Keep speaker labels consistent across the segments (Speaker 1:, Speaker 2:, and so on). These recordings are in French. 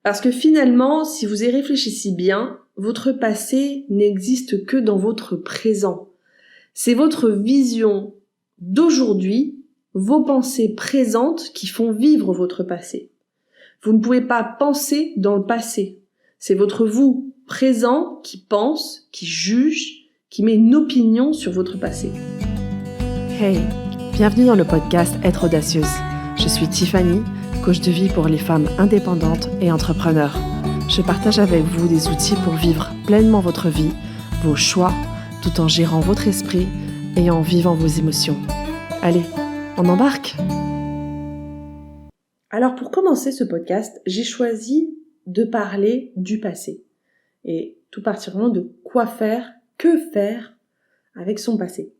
Speaker 1: Parce que finalement, si vous y réfléchissez bien, votre passé n'existe que dans votre présent. C'est votre vision d'aujourd'hui, vos pensées présentes qui font vivre votre passé. Vous ne pouvez pas penser dans le passé. C'est votre vous présent qui pense, qui juge, qui met une opinion sur votre passé.
Speaker 2: Hey, bienvenue dans le podcast Être audacieuse. Je suis Tiffany, coach de vie pour les femmes indépendantes et entrepreneurs. Je partage avec vous des outils pour vivre pleinement votre vie, vos choix, tout en gérant votre esprit et en vivant vos émotions. Allez, on embarque!
Speaker 1: Alors pour commencer ce podcast, j'ai choisi de parler du passé et tout particulièrement de quoi faire, que faire avec son passé.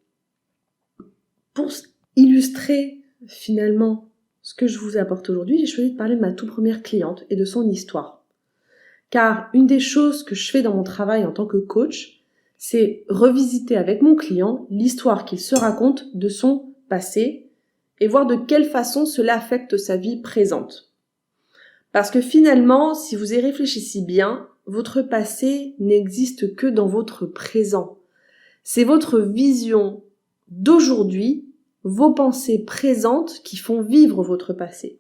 Speaker 1: Pour illustrer finalement ce que je vous apporte aujourd'hui, j'ai choisi de parler de ma toute première cliente et de son histoire. Car une des choses que je fais dans mon travail en tant que coach, c'est revisiter avec mon client l'histoire qu'il se raconte de son passé et voir de quelle façon cela affecte sa vie présente. Parce que finalement, si vous y réfléchissez bien, votre passé n'existe que dans votre présent. C'est votre vision d'aujourd'hui, vos pensées présentes qui font vivre votre passé.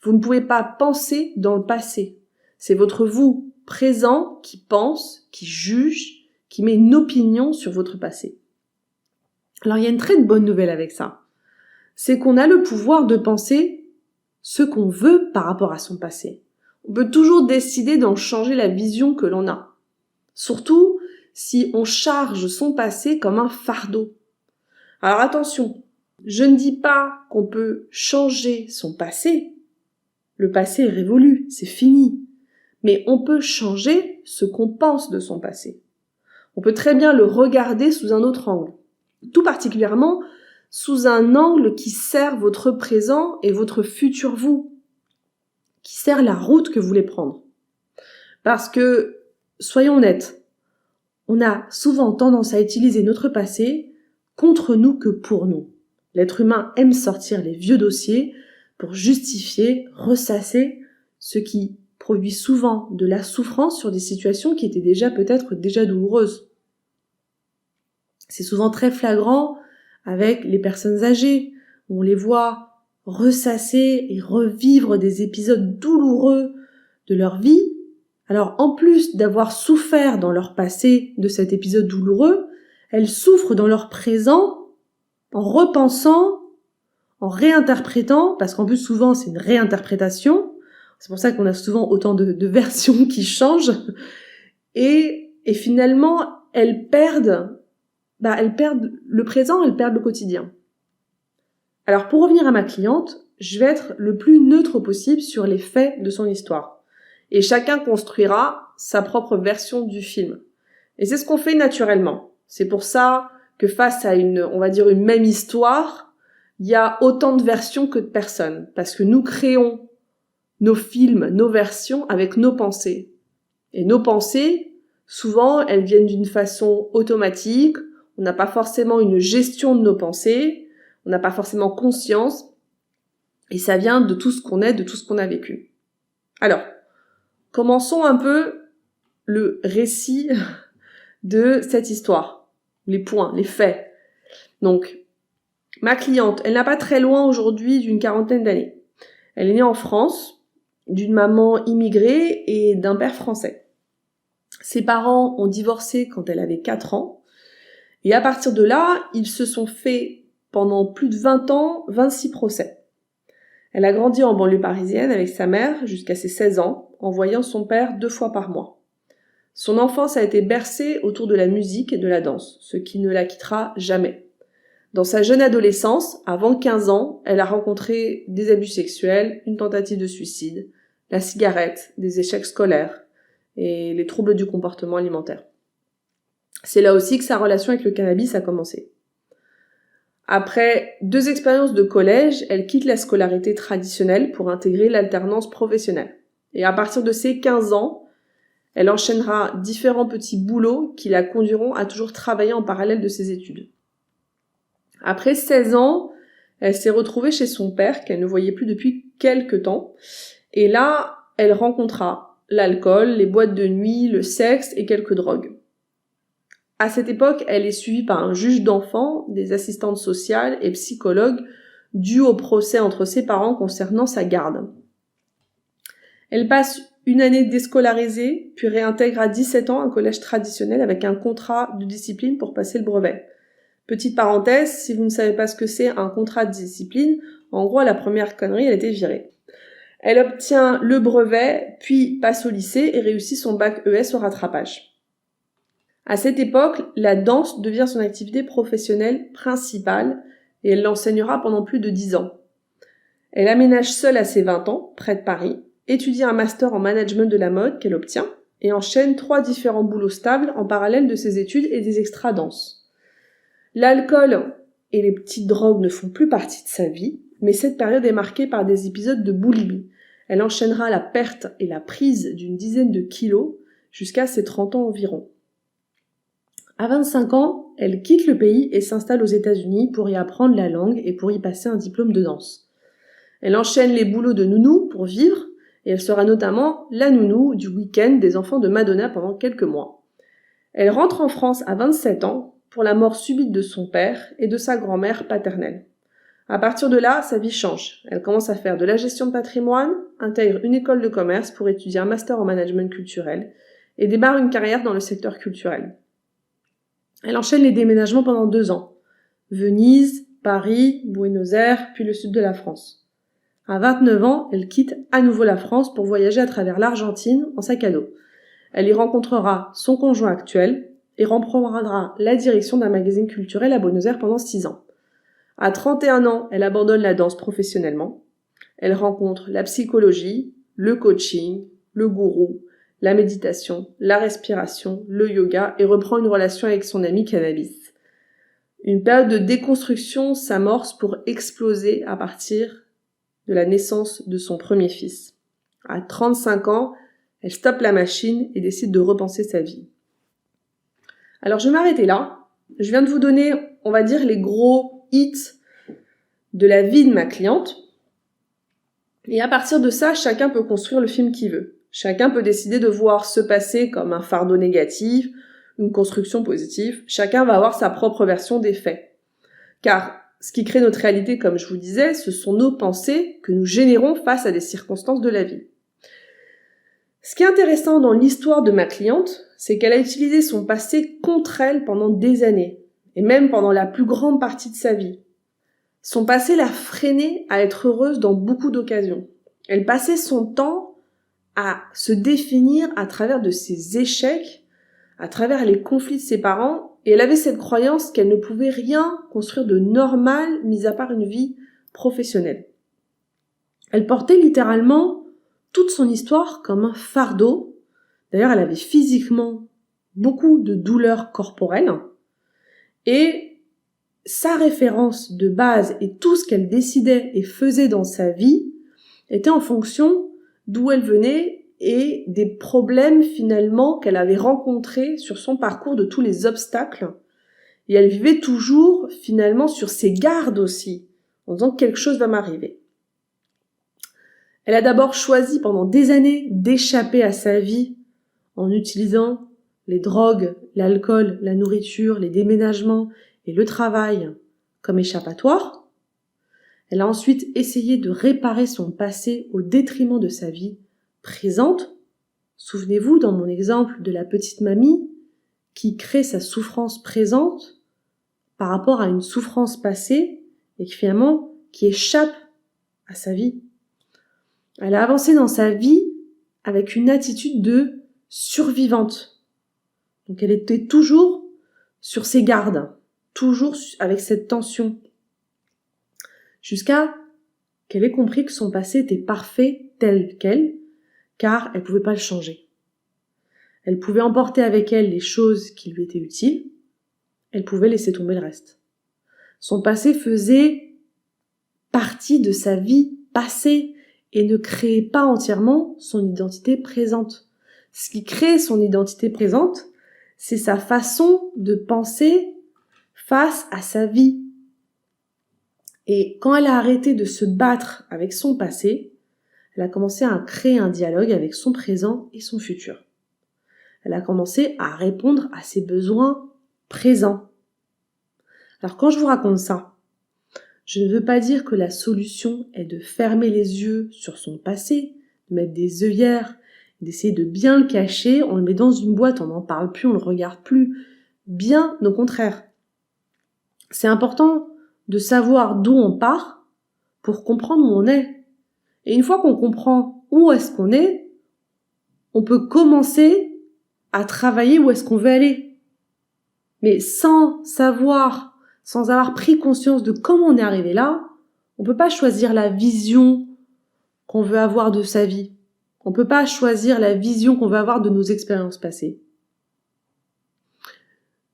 Speaker 1: Vous ne pouvez pas penser dans le passé. C'est votre vous présent qui pense, qui juge, qui met une opinion sur votre passé. Alors il y a une très bonne nouvelle avec ça. C'est qu'on a le pouvoir de penser ce qu'on veut par rapport à son passé. On peut toujours décider d'en changer la vision que l'on a. Surtout si on charge son passé comme un fardeau. Alors attention, je ne dis pas qu'on peut changer son passé. Le passé est révolu, c'est fini. Mais on peut changer ce qu'on pense de son passé. On peut très bien le regarder sous un autre angle. Tout particulièrement sous un angle qui sert votre présent et votre futur vous. Qui sert la route que vous voulez prendre. Parce que, soyons honnêtes, on a souvent tendance à utiliser notre passé contre nous que pour nous. L'être humain aime sortir les vieux dossiers pour justifier, ressasser ce qui produit souvent de la souffrance sur des situations qui étaient peut-être déjà douloureuses. C'est souvent très flagrant avec les personnes âgées. On les voit ressasser et revivre des épisodes douloureux de leur vie. Alors en plus d'avoir souffert dans leur passé de cet épisode douloureux, elles souffrent dans leur présent en repensant, en réinterprétant, parce qu'en plus souvent c'est une réinterprétation, c'est pour ça qu'on a souvent autant de versions qui changent, et finalement elles perdent le présent, elles perdent le quotidien. Alors pour revenir à ma cliente, je vais être le plus neutre possible sur les faits de son histoire. Et chacun construira sa propre version du film. Et c'est ce qu'on fait naturellement. C'est pour ça que face à une même histoire, il y a autant de versions que de personnes. Parce que nous créons nos films, nos versions avec nos pensées. Et nos pensées, souvent, elles viennent d'une façon automatique. On n'a pas forcément une gestion de nos pensées. On n'a pas forcément conscience. Et ça vient de tout ce qu'on est, de tout ce qu'on a vécu. Alors, commençons un peu le récit de cette histoire. Les points, les faits. Donc, ma cliente, elle n'a pas très loin aujourd'hui d'une quarantaine d'années. Elle est née en France, d'une maman immigrée et d'un père français. Ses parents ont divorcé quand elle avait 4 ans. Et à partir de là, ils se sont fait pendant plus de 20 ans, 26 procès. Elle a grandi en banlieue parisienne avec sa mère jusqu'à ses 16 ans, en voyant son père 2 fois par mois. Son enfance a été bercée autour de la musique et de la danse, ce qui ne la quittera jamais. Dans sa jeune adolescence, avant 15 ans, elle a rencontré des abus sexuels, une tentative de suicide, la cigarette, des échecs scolaires et les troubles du comportement alimentaire. C'est là aussi que sa relation avec le cannabis a commencé. Après 2 expériences de collège, elle quitte la scolarité traditionnelle pour intégrer l'alternance professionnelle. Et à partir de ses 15 ans, elle enchaînera différents petits boulots qui la conduiront à toujours travailler en parallèle de ses études. Après 16 ans, elle s'est retrouvée chez son père, qu'elle ne voyait plus depuis quelques temps. Et là, elle rencontra l'alcool, les boîtes de nuit, le sexe et quelques drogues. À cette époque, elle est suivie par un juge d'enfants, des assistantes sociales et psychologues dû au procès entre ses parents concernant sa garde. Elle passe une année déscolarisée, puis réintègre à 17 ans un collège traditionnel avec un contrat de discipline pour passer le brevet. Petite parenthèse, si vous ne savez pas ce que c'est un contrat de discipline, en gros, la première connerie, elle était virée. Elle obtient le brevet, puis passe au lycée et réussit son bac ES au rattrapage. À cette époque, la danse devient son activité professionnelle principale et elle l'enseignera pendant plus de 10 ans. Elle aménage seule à ses 20 ans, près de Paris, étudie un master en management de la mode qu'elle obtient et enchaîne 3 différents boulots stables en parallèle de ses études et des extra-danses. L'alcool et les petites drogues ne font plus partie de sa vie, mais cette période est marquée par des épisodes de boulimie. Elle enchaînera la perte et la prise d'une dizaine de kilos jusqu'à ses 30 ans environ. À 25 ans, elle quitte le pays et s'installe aux États-Unis pour y apprendre la langue et pour y passer un diplôme de danse. Elle enchaîne les boulots de nounou pour vivre et elle sera notamment la nounou du week-end des enfants de Madonna pendant quelques mois. Elle rentre en France à 27 ans pour la mort subite de son père et de sa grand-mère paternelle. À partir de là, sa vie change. Elle commence à faire de la gestion de patrimoine, intègre une école de commerce pour étudier un master en management culturel et démarre une carrière dans le secteur culturel. Elle enchaîne les déménagements pendant 2 ans. Venise, Paris, Buenos Aires, puis le sud de la France. À 29 ans, elle quitte à nouveau la France pour voyager à travers l'Argentine en sac à dos. Elle y rencontrera son conjoint actuel et reprendra la direction d'un magazine culturel à Buenos Aires pendant 6 ans. À 31 ans, elle abandonne la danse professionnellement. Elle rencontre la psychologie, le coaching, le gourou, la méditation, la respiration, le yoga et reprend une relation avec son ami cannabis. Une période de déconstruction s'amorce pour exploser à partir de la naissance de son premier fils. À 35 ans, elle stoppe la machine et décide de repenser sa vie. Alors je vais m'arrêter là. Je viens de vous donner, on va dire, les gros hits de la vie de ma cliente. Et à partir de ça, chacun peut construire le film qu'il veut. Chacun peut décider de voir ce passé comme un fardeau négatif, une construction positive. Chacun va avoir sa propre version des faits. Car ce qui crée notre réalité, comme je vous disais, ce sont nos pensées que nous générons face à des circonstances de la vie. Ce qui est intéressant dans l'histoire de ma cliente, c'est qu'elle a utilisé son passé contre elle pendant des années, et même pendant la plus grande partie de sa vie. Son passé l'a freinée à être heureuse dans beaucoup d'occasions. Elle passait son temps à se définir à travers de ses échecs, à travers les conflits de ses parents, et elle avait cette croyance qu'elle ne pouvait rien construire de normal, mis à part une vie professionnelle. Elle portait littéralement toute son histoire comme un fardeau. D'ailleurs, elle avait physiquement beaucoup de douleurs corporelles, et sa référence de base et tout ce qu'elle décidait et faisait dans sa vie était en fonction d'où elle venait et des problèmes finalement qu'elle avait rencontrés sur son parcours, de tous les obstacles. Et elle vivait toujours finalement sur ses gardes aussi, en disant que quelque chose va m'arriver. Elle a d'abord choisi pendant des années d'échapper à sa vie en utilisant les drogues, l'alcool, la nourriture, les déménagements et le travail comme échappatoire. Elle a ensuite essayé de réparer son passé au détriment de sa vie présente. Souvenez-vous, dans mon exemple de la petite mamie qui crée sa souffrance présente par rapport à une souffrance passée et qui échappe à sa vie. Elle a avancé dans sa vie avec une attitude de survivante. Donc elle était toujours sur ses gardes, toujours avec cette tension. Jusqu'à qu'elle ait compris que son passé était parfait tel quel, car elle ne pouvait pas le changer. Elle pouvait emporter avec elle les choses qui lui étaient utiles, elle pouvait laisser tomber le reste. Son passé faisait partie de sa vie passée et ne créait pas entièrement son identité présente. Ce qui crée son identité présente, c'est sa façon de penser face à sa vie. Et quand elle a arrêté de se battre avec son passé, Elle a commencé à créer un dialogue avec son présent et son futur. Elle a commencé à répondre à ses besoins présents. Alors quand je vous raconte ça, je ne veux pas dire que la solution est de fermer les yeux sur son passé, de mettre des œillères, d'essayer de bien le cacher, on le met dans une boîte, on n'en parle plus, on le regarde plus. Bien au contraire. C'est important de savoir d'où on part pour comprendre où on est. Et une fois qu'on comprend où est-ce qu'on est, on peut commencer à travailler où est-ce qu'on veut aller. Mais sans savoir, sans avoir pris conscience de comment on est arrivé là, on peut pas choisir la vision qu'on veut avoir de sa vie. On peut pas choisir la vision qu'on veut avoir de nos expériences passées.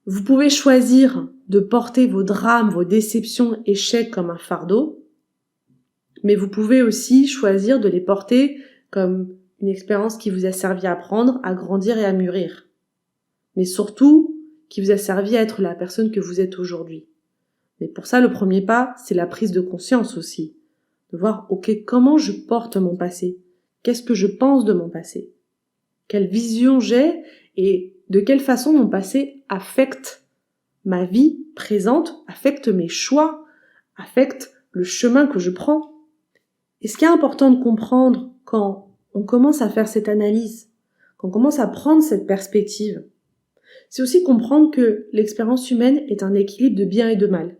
Speaker 1: Vous pouvez choisir de porter vos drames, vos déceptions, échecs comme un fardeau, mais vous pouvez aussi choisir de les porter comme une expérience qui vous a servi à apprendre, à grandir et à mûrir. Mais surtout, qui vous a servi à être la personne que vous êtes aujourd'hui. Mais pour ça, le premier pas, c'est la prise de conscience aussi. De voir, ok, comment je porte mon passé? Qu'est-ce que je pense de mon passé? Quelle vision j'ai et de quelle façon mon passé affecte ma vie présente, affecte mes choix, affecte le chemin que je prends. Et ce qui est important de comprendre quand on commence à faire cette analyse, quand on commence à prendre cette perspective, c'est aussi comprendre que l'expérience humaine est un équilibre de bien et de mal.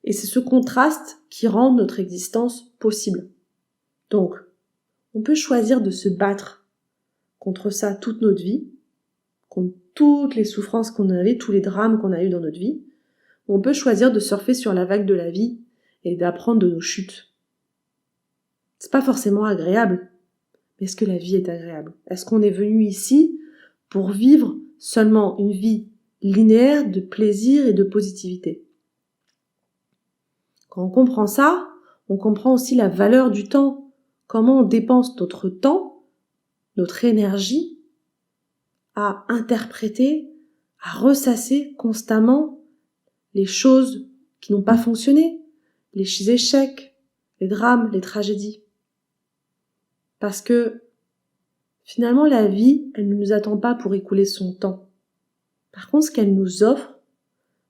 Speaker 1: Et c'est ce contraste qui rend notre existence possible. Donc, on peut choisir de se battre contre ça toute notre vie, contre toutes les souffrances qu'on avait, tous les drames qu'on a eu dans notre vie. On peut choisir de surfer sur la vague de la vie et d'apprendre de nos chutes. C'est pas forcément agréable, mais est-ce que la vie est agréable? Est-ce qu'on est venu ici pour vivre seulement une vie linéaire de plaisir et de positivité? Quand on comprend ça, on comprend aussi la valeur du temps, comment on dépense notre temps, notre énergie à interpréter, à ressasser constamment les choses qui n'ont pas fonctionné, les échecs, les drames, les tragédies. Parce que finalement, la vie, elle ne nous attend pas pour écouler son temps. Par contre, ce qu'elle nous offre,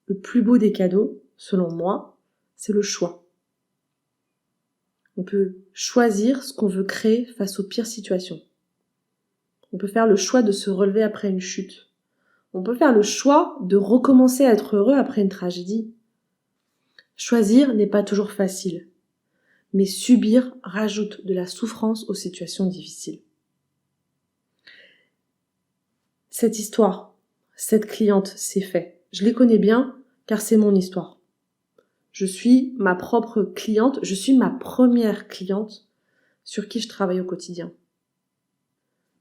Speaker 1: le plus beau des cadeaux, selon moi, c'est le choix. On peut choisir ce qu'on veut créer face aux pires situations. On peut faire le choix de se relever après une chute. On peut faire le choix de recommencer à être heureux après une tragédie. Choisir n'est pas toujours facile, mais subir rajoute de la souffrance aux situations difficiles. Cette histoire, cette cliente, c'est fait. Je les connais bien car c'est mon histoire. Je suis ma propre cliente, je suis ma première cliente sur qui je travaille au quotidien.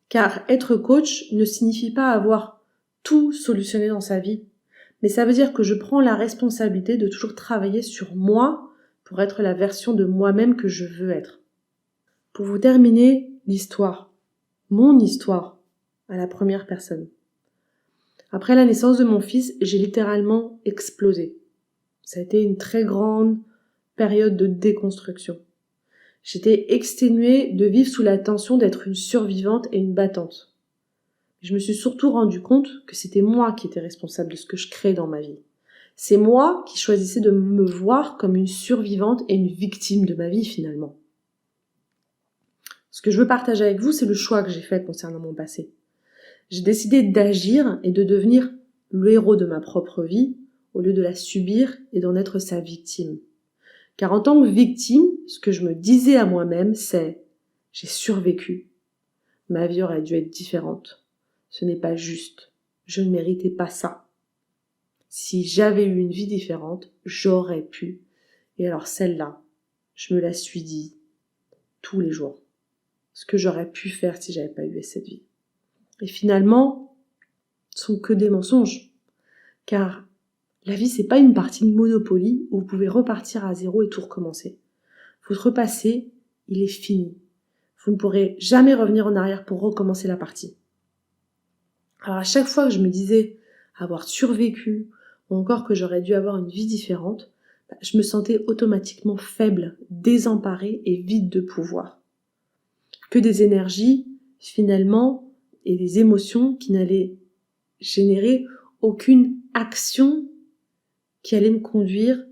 Speaker 1: Car être coach ne signifie pas avoir tout solutionné dans sa vie, mais ça veut dire que je prends la responsabilité de toujours travailler sur moi pour être la version de moi-même que je veux être. Pour vous terminer, l'histoire, mon histoire, à la première personne. Après la naissance de mon fils, j'ai littéralement explosé. Ça a été une très grande période de déconstruction. J'étais exténuée de vivre sous la tension d'être une survivante et une battante. Je me suis surtout rendu compte que c'était moi qui étais responsable de ce que je créais dans ma vie. C'est moi qui choisissais de me voir comme une survivante et une victime de ma vie finalement. Ce que je veux partager avec vous, c'est le choix que j'ai fait concernant mon passé. J'ai décidé d'agir et de devenir le héros de ma propre vie au lieu de la subir et d'en être sa victime. Car en tant que victime, ce que je me disais à moi-même, c'est « j'ai survécu. Ma vie aurait dû être différente. Ce n'est pas juste. Je ne méritais pas ça. Si j'avais eu une vie différente, j'aurais pu. Et alors celle-là, je me la suis dit tous les jours. Ce que j'aurais pu faire si j'avais pas eu cette vie. » Et finalement, ce sont que des mensonges. Car la vie, c'est pas une partie de Monopoly où vous pouvez repartir à zéro et tout recommencer. Votre passé, il est fini. Vous ne pourrez jamais revenir en arrière pour recommencer la partie. Alors à chaque fois que je me disais avoir survécu ou encore que j'aurais dû avoir une vie différente, je me sentais automatiquement faible, désemparée et vide de pouvoir. que des énergies finalement et des émotions qui n'allaient générer aucune action qui allait me conduire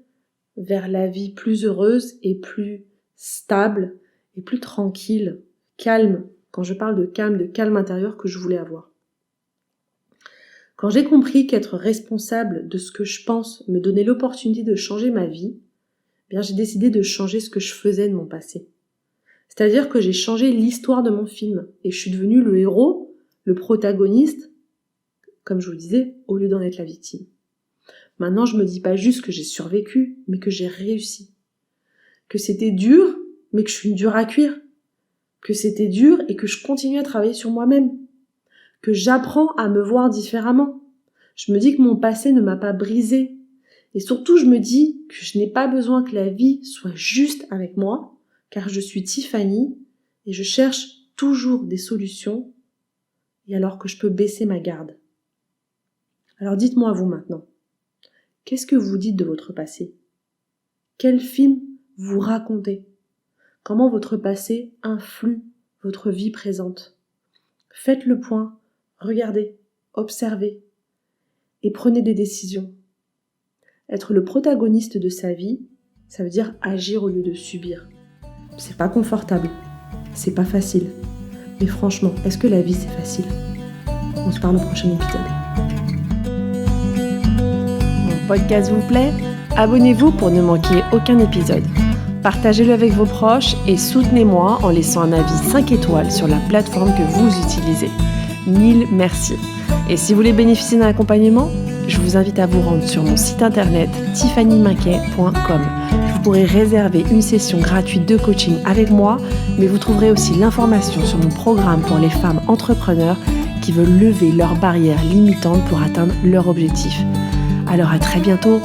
Speaker 1: vers la vie plus heureuse et plus stable et plus tranquille, calme. Quand je parle de calme intérieur que je voulais avoir. Quand j'ai compris qu'être responsable de ce que je pense me donnait l'opportunité de changer ma vie, eh bien j'ai décidé de changer ce que je faisais de mon passé. C'est-à-dire que j'ai changé l'histoire de mon film et je suis devenue le héros, le protagoniste, comme je vous le disais, au lieu d'en être la victime. Maintenant, je me dis pas juste que j'ai survécu, mais que j'ai réussi. Que c'était dur, mais que je suis dure à cuire. Que c'était dur et que je continue à travailler sur moi-même. Que j'apprends à me voir différemment. Je me dis que mon passé ne m'a pas brisée. Et surtout, je me dis que je n'ai pas besoin que la vie soit juste avec moi, car je suis Tiffany et je cherche toujours des solutions, et alors que je peux baisser ma garde. Alors dites-moi vous maintenant, qu'est-ce que vous dites de votre passé? Quel film vous racontez? Comment votre passé influe votre vie présente? Faites le point, regardez, observez et prenez des décisions. Être le protagoniste de sa vie, ça veut dire agir au lieu de subir. C'est pas confortable, c'est pas facile. Mais franchement, est-ce que la vie c'est facile? On se parle au prochain épisode.
Speaker 2: Mon podcast vous plaît? Abonnez-vous pour ne manquer aucun épisode. Partagez-le avec vos proches et soutenez-moi en laissant un avis 5 étoiles sur la plateforme que vous utilisez. 1000 merci. Et si vous voulez bénéficier d'un accompagnement, je vous invite à vous rendre sur mon site internet tiffanymaquet.com. Vous pourrez réserver une session gratuite de coaching avec moi, mais vous trouverez aussi l'information sur mon programme pour les femmes entrepreneurs qui veulent lever leurs barrières limitantes pour atteindre leur objectif. Alors à très bientôt.